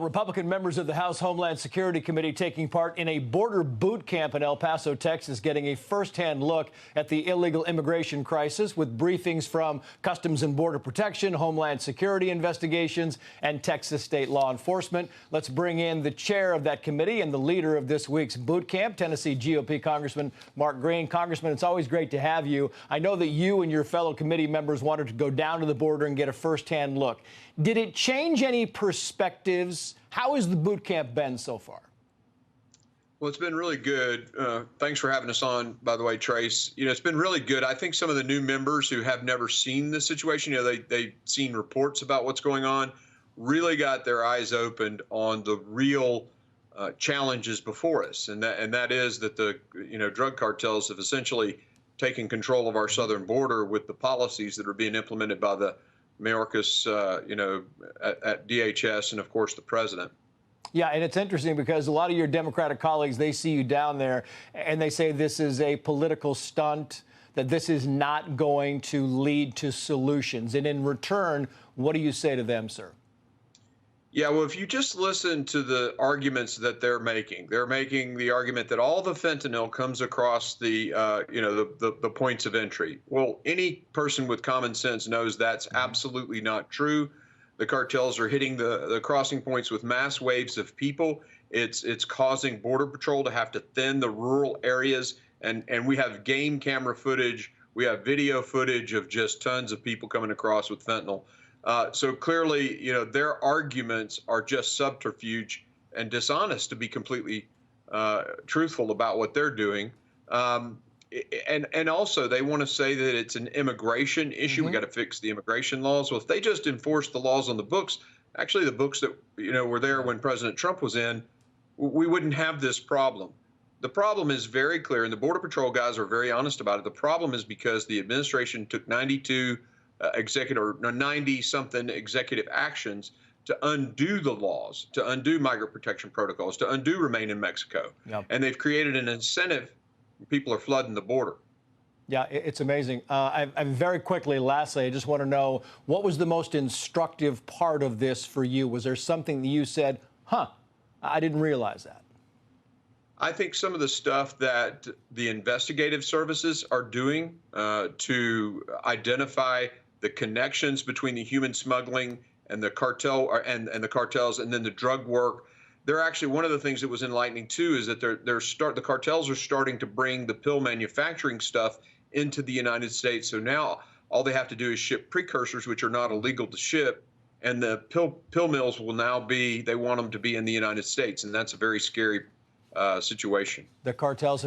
Republican members of the House Homeland Security Committee taking part in a border boot camp in El Paso, Texas, getting a firsthand look at the illegal immigration crisis with briefings from Customs and Border Protection, Homeland Security investigations, and Texas state law enforcement. Let's bring in the chair of that committee and the leader of this week's boot camp, Tennessee GOP Congressman Mark Green. Congressman, it's always great to have you. I know that you and your fellow committee members wanted to go down to the border and get a firsthand look. Did it change any perspectives? How has the boot camp been so far? Well, it's been really good. Thanks for having us on, by the way, Trace. It's been really good. I think some of the new members who have never seen the situation, they've seen reports about what's going on, really got their eyes opened on the real challenges before us. And that is that the, drug cartels have essentially taken control of our southern border with the policies that are being implemented by the Mayorkas, at DHS and, of course, the president. Yeah, and it's interesting because a lot of your Democratic colleagues, they see you down there and they say this is a political stunt, that this is not going to lead to solutions. And in return, what do you say to them, sir? Yeah, well, if you just listen to the arguments that they're making the argument that all the fentanyl comes across the points of entry. Well, any person with common sense knows that's absolutely not true. The cartels are hitting the crossing points with mass waves of people. It's causing Border Patrol to have to thin the rural areas, and we have game camera footage. We have video footage of just tons of people coming across with fentanyl. So clearly, their arguments are just subterfuge and dishonest, to be completely truthful about what they're doing. And also they want to say that it's an immigration issue. We got to fix the immigration laws. Well, if they just enforce the laws on the books, actually the books that, were there when President Trump was in, we wouldn't have this problem. The problem is very clear, and the Border Patrol guys are very honest about it. The problem is because the administration took 90-something executive actions to undo the laws, to undo migrant protection protocols, to undo Remain in Mexico. Yep. And they've created an incentive. People are flooding the border. Yeah, it's amazing. I very quickly, lastly, I just want to know, what was the most instructive part of this for you? Was there something that you said, I didn't realize that? I think some of the stuff that the investigative services are doing to identify the connections between the human smuggling and the cartel and the cartels, and then the drug work. They're actually, one of the things that was enlightening too is that the cartels are starting to bring the pill manufacturing stuff into the United States. So now all they have to do is ship precursors, which are not illegal to ship, and the pill mills will now be, they want them to be in the United States, and that's a very scary situation. The cartels